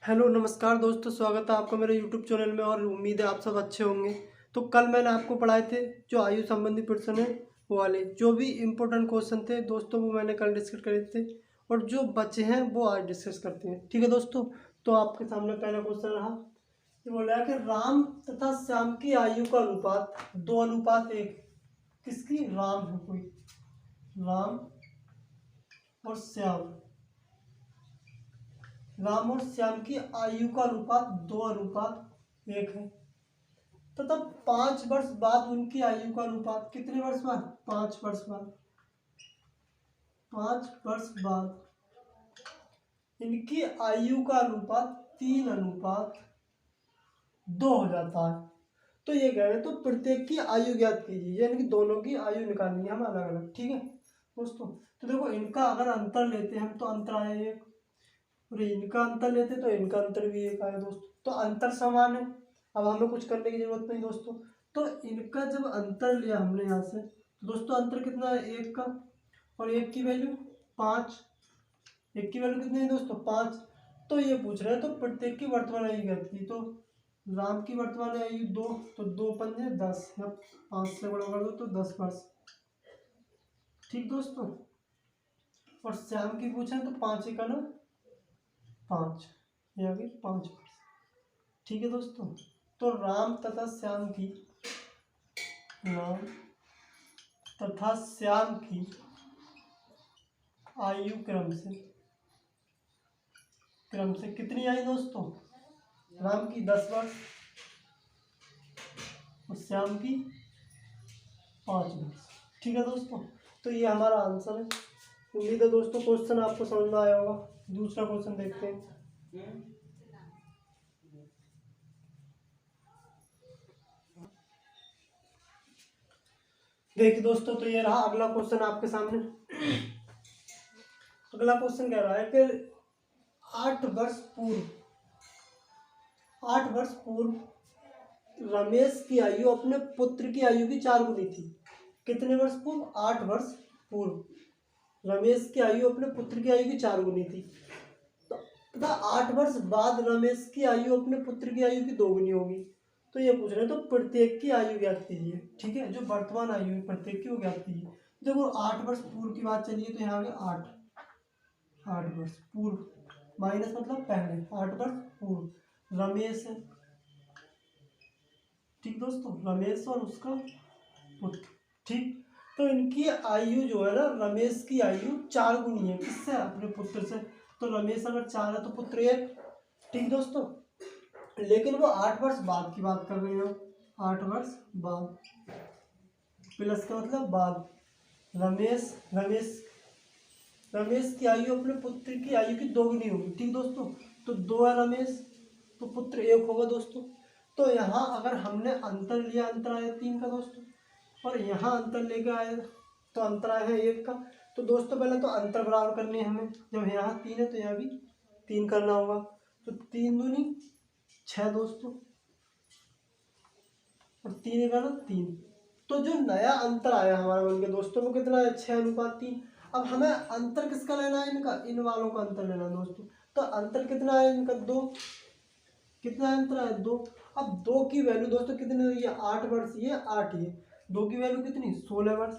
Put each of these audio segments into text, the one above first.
Hello नमस्कार दोस्तों, स्वागत है आपका मेरे यूट्यूब चैनल में और उम्मीद है आप सब अच्छे होंगे। तो कल मैंने आपको पढ़ाए थे जो आयु संबंधी प्रश्न है वो वाले जो भी इम्पोर्टेंट क्वेश्चन थे दोस्तों, वो मैंने कल डिस्कस करे थे और जो बचे हैं वो आज डिस्कस करते हैं। ठीक है दोस्तों, तो आपके सामने पहला क्वेश्चन रहा, ये बोल रहा है कि राम तथा श्याम की आयु का अनुपात 2:1। किसकी? राम है कोई, राम और श्याम की आयु का अनुपात 2:1 है तथा 5 वर्ष बाद उनकी आयु का अनुपात कितने वर्ष बाद? 5 वर्ष बाद। 5 वर्ष बाद इनकी आयु का अनुपात 3:2 हो जाता है। तो ये कह रहे हैं तो प्रत्येक की आयु ज्ञात कीजिए, यानी कि दोनों की आयु निकालनी है हम अलग अलग। ठीक है दोस्तों, तो देखो इनका अगर अंतर लेते हैं हम तो अंतर आया 1 और इनका अंतर लेते तो इनका अंतर भी 1 आया दोस्तों, तो अंतर समान है। अब हमें कुछ करने की जरूरत नहीं दोस्तों। तो इनका जब अंतर लिया हमने यहाँ से तो दोस्तों अंतर कितना है 1 का, और 1 की वैल्यू 5। 1 की वैल्यू कितनी है दोस्तों? 5। तो ये पूछ रहे हैं तो प्रत्येक की वर्तमान आयु ज्ञात की। तो राम की वर्तमान आयु 2, तो 2×5 = 10, या 5 से बड़ा कर दो तो 10 वर्ष। ठीक दोस्तों, और श्याम की पूछे तो 5×5, या फिर 5 वर्ष। ठीक है दोस्तों, तो राम तथा श्याम की आयु क्रम से कितनी आई दोस्तों? राम की 10 वर्ष और श्याम की 5 वर्ष। ठीक है दोस्तों, तो ये हमारा आंसर है। उम्मीद है दोस्तों क्वेश्चन आपको समझ में आया होगा। दूसरा क्वेश्चन देखते हैं। देखिए दोस्तों, तो ये रहा अगला क्वेश्चन आपके सामने। अगला क्वेश्चन कह रहा है कि 8 वर्ष पूर्व रमेश की आयु अपने पुत्र की आयु की 4 गुनी थी। कितने वर्ष पूर्व? 8 वर्ष पूर्व रमेश की आयु अपने पुत्र की आयु की 4 गुनी थी। तो तथा 8 वर्ष बाद रमेश की आयु अपने पुत्र की आयु की 2 गुनी होगी। तो ये पूछ रहे हैं तो प्रत्येक की आयु ज्ञात कीजिए। ठीक है, जो वर्तमान आयु है प्रत्येक की वो ज्ञात कीजिए। देखो 8 वर्ष पूर्व की बात चलिए तो यहाँ आ गया 8 वर्ष पूर्व, माइनस मतलब पहले, 8 वर्ष पूर्व रमेश है। ठीक दोस्तों, रमेश और उसका पुत्र। ठीक, तो इनकी आयु जो है ना, रमेश की आयु 4 गुनी है। किससे? अपने पुत्र से। तो रमेश अगर 4 है तो पुत्र 1। ठीक दोस्तों, लेकिन वो 8 वर्ष बाद की बात कर रहे हैं। 8 वर्ष बाद, प्लस का मतलब बाद। रमेश की आयु अपने पुत्र की आयु की 2 गुनी होगी। ठीक दोस्तों, तो 2 है रमेश, तो पुत्र 1 होगा दोस्तों। तो यहाँ अगर हमने अंतर लिया, अंतर आया 3 का दोस्तों, और यहाँ अंतर लेकर आए तो अंतर आया है 1 का। तो दोस्तों पहले तो अंतर बराबर करनी है हमें। जब यहाँ 3 है तो यहाँ भी 3 करना होगा। तो 3 दूनी 6 दोस्तों, और 3×3। तो जो नया अंतर आया हमारा बन के दोस्तों वो कितना है? 6:3। अब हमें अंतर किसका लेना है? इनका, इन वालों का अंतर लेना है दोस्तों। तो अंतर कितना है इनका? 2। कितना अंतर है? 2। अब 2 की वैल्यू दोस्तों कितनी है? ये 8 वर्ष, ये 8, ये 2 की वैल्यू कितनी? 16 वर्ष।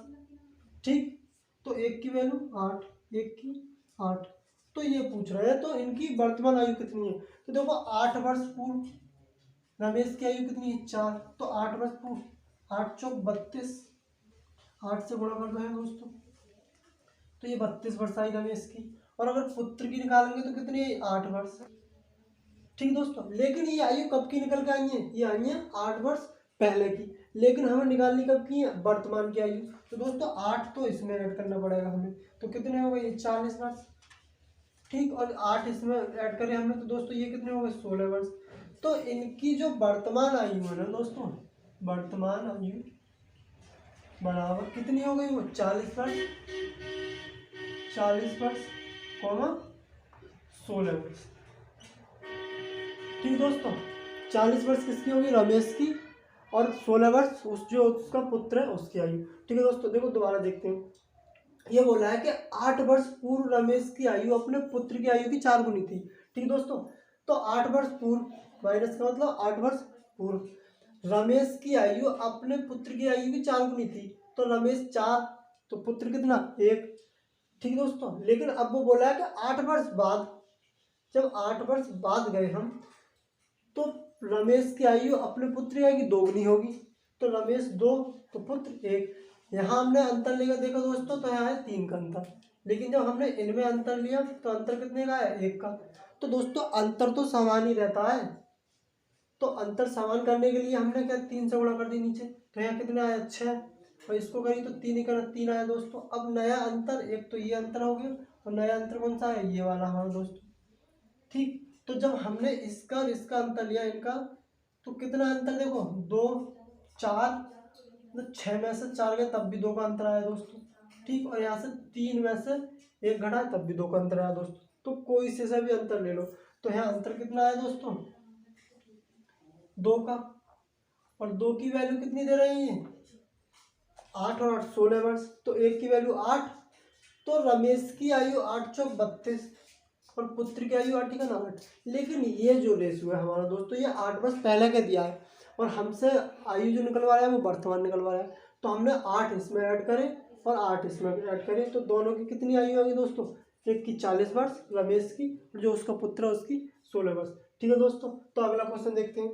ठीक, तो 1 की वैल्यू 8, 1 की 8। तो ये पूछ रहे हैं तो इनकी वर्तमान आयु कितनी है? तो देखो 8 वर्ष पूर्व रमेश की आयु कितनी है? 4। तो 8 वर्ष पूर्व, 8 चौक 32, 8 से गुणा कर रहे हैं दोस्तों, तो ये 32 वर्ष आई रमेश की। और अगर पुत्र की निकालेंगे तो कितनी है? 8 वर्ष। ठीक दोस्तों, लेकिन ये आयु कब की निकल के आई है? ये आई है 8 वर्ष पहले की, लेकिन हमें निकालनी कब की है? वर्तमान की आयु। तो दोस्तों 8 तो इसमें ऐड करना पड़ेगा हमें, तो कितने हो गए? 40 वर्ष। ठीक, और 8 इसमें ऐड करें हमने तो दोस्तों ये कितने हो गए? 16 वर्ष। तो इनकी जो वर्तमान आयु है ना दोस्तों, वर्तमान आयु बराबर कितनी हो गई? वो 40 वर्ष, 40 वर्ष, 16 वर्ष। ठीक दोस्तों, 40 वर्ष किसकी होगी? रमेश की, और 16 वर्ष उस जो उसका पुत्र है उसकी आयु। ठीक है दोस्तों, देखो दोबारा देखते हैं। ये बोला है कि 8 वर्ष पूर्व रमेश की आयु अपने पुत्र की आयु की 4 गुनी थी। ठीक दोस्तों, तो तो 8 वर्ष पूर्व, माइनस का मतलब 8 वर्ष पूर्व। रमेश की आयु अपने पुत्र की आयु की 4 गुनी थी, तो रमेश 4, तो पुत्र कितना 1। ठीक है दोस्तों, लेकिन अब वो बोला है कि 8 वर्ष बाद, जब 8 वर्ष बाद गए हम, तो रमेश की आयु अपने पुत्र की आयु की 2 गुनी होगी, तो रमेश 2 तो पुत्र 1। यहाँ हमने अंतर लेकर देखा दोस्तों, तो यहाँ है 3 का अंतर, लेकिन जब हमने इनमें अंतर लिया तो अंतर कितने का है 1 का। तो दोस्तों अंतर तो समान ही रहता है, तो अंतर समान करने के लिए हमने क्या 3 से गुणा कर दी नीचे, तो यहाँ कितना आया 6, और इसको करी तो 3 ही करना 3 आया दोस्तों। अब नया अंतर, एक तो ये अंतर हो गया और नया अंतर कौन सा है, ये वाला हमारा दोस्तों। ठीक, तो जब हमने इसका और इसका अंतर लिया इनका, तो कितना अंतर देखो 2 4, मतलब 6 में से 4 गए तब भी 2 का अंतर आया दोस्तों। ठीक, और यहाँ से 3 में से 1 घटा तब भी 2 का अंतर आया दोस्तों। तो कोई से भी अंतर ले लो, तो यहाँ अंतर कितना आया दोस्तों 2 का, और 2 की वैल्यू कितनी दे रही है 8 और 8 16 वर्ष, तो 1 की वैल्यू 8, तो रमेश की आयु 8 चौक 32 और पुत्र की आयु 8 ठीक है ना 8। लेकिन ये जो रेशियो है हमारा दोस्तों, ये 8 वर्ष पहले का दिया है और हमसे आयु जो निकलवा रहा है वो वर्तमान निकलवा रहा है, तो हमने 8 इसमें ऐड करें और 8 इसमें ऐड करें, तो दोनों की कितनी आयु होगी दोस्तों, एक की 40 वर्ष रमेश की, और जो उसका पुत्र है उसकी 16 वर्ष। ठीक है दोस्तों, तो अगला क्वेश्चन देखते हैं।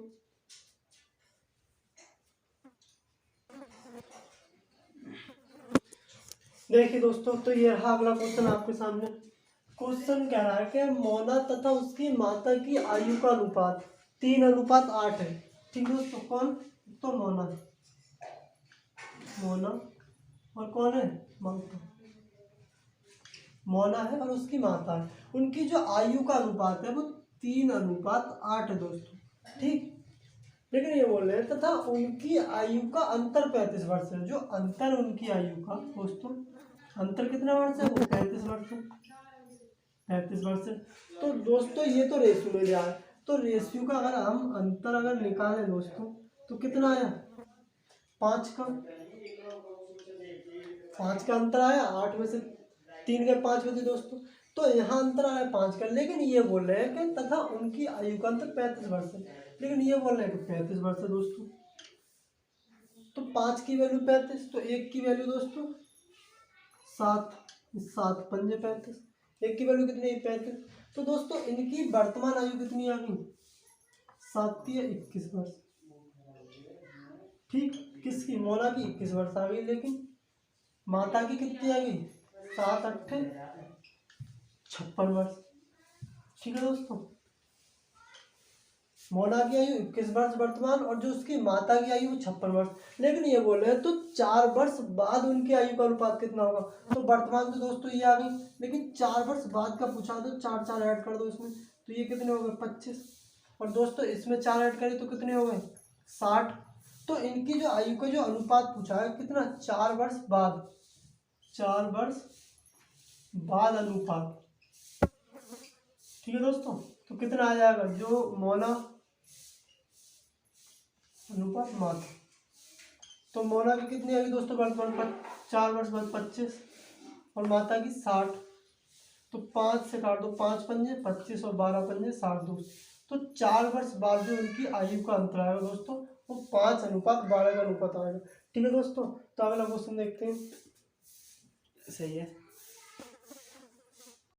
देखिए दोस्तों, तो ये रहा अगला क्वेश्चन आपके सामने। क्वेश्चन कह रहा है कि मोना तथा उसकी माता की आयु का अनुपात 3:8 है। ठीक दोस्तों, कौन, तो मोना और कौन है माता, मोना है और उसकी माता है, उनकी जो आयु का अनुपात है वो 3:8 है दोस्तों। ठीक, लेकिन ये बोल रहे हैं तथा उनकी आयु का अंतर 35 वर्ष है, जो अंतर उनकी आयु का दोस्तों, अंतर कितना वर्ष है वो 35 वर्ष है, 35 वर्ष है। तो दोस्तों ये तो रेशियो में दिया है, तो रेशियो का अगर हम अंतर अगर निकालें दोस्तों, तो कितना आया 5 का, 5 का अंतर आया, 8 में से 3 के 5 बचे दोस्तों, तो यहाँ अंतर आया 5 का। लेकिन ये बोल रहे हैं कि तथा उनकी आयु का अंतर 35 वर्ष है, लेकिन ये बोल रहे हैं कि 35 वर्ष है दोस्तों, तो 5 की वैल्यू 35, तो 1 की वैल्यू दोस्तों 7, 7 पंजे 35, 1 की वैल्यू कितनी है 35। तो दोस्तों इनकी वर्तमान आयु कितनी आ गई 7 या 21 वर्ष। ठीक, किसकी, मोना की 21 वर्ष आ गई, लेकिन माता की कितनी आ गई 7 8 56 वर्ष। ठीक है दोस्तों, मोना की आयु 21 वर्ष वर्तमान और जो उसकी माता की आयु 56 वर्ष। लेकिन ये बोल रहे हैं तो 4 वर्ष बाद उनकी आयु का अनुपात कितना होगा, तो वर्तमान तो दोस्तों ये आ गई, लेकिन 4 वर्ष बाद का पूछा तो 4 4 ऐड कर दो इसमें, तो ये कितने हो गए 25, और दोस्तों इसमें 4 ऐड करें तो कितने हो गए 60। तो इनकी जो आयु का जो अनुपात पूछा है कितना 4 वर्ष बाद, 4 वर्ष बाद अनुपात। ठीक है दोस्तों, तो कितना आ जाएगा, जो मोना अनुपात माता, तो मोना की कितनी आ गई दोस्तों वर्तमान पर 4 वर्ष बाद 25 और माता की 60, तो 5 से काट दो, 5 पंजे 25 और 12 पंजे 60 दोस्तों, तो 4 वर्ष बाद जो उनकी आयु का अंतर आएगा दोस्तों वो 5:12 का अनुपात आएगा। ठीक है दोस्तों, तो अगला क्वेश्चन देखते हैं। सही है।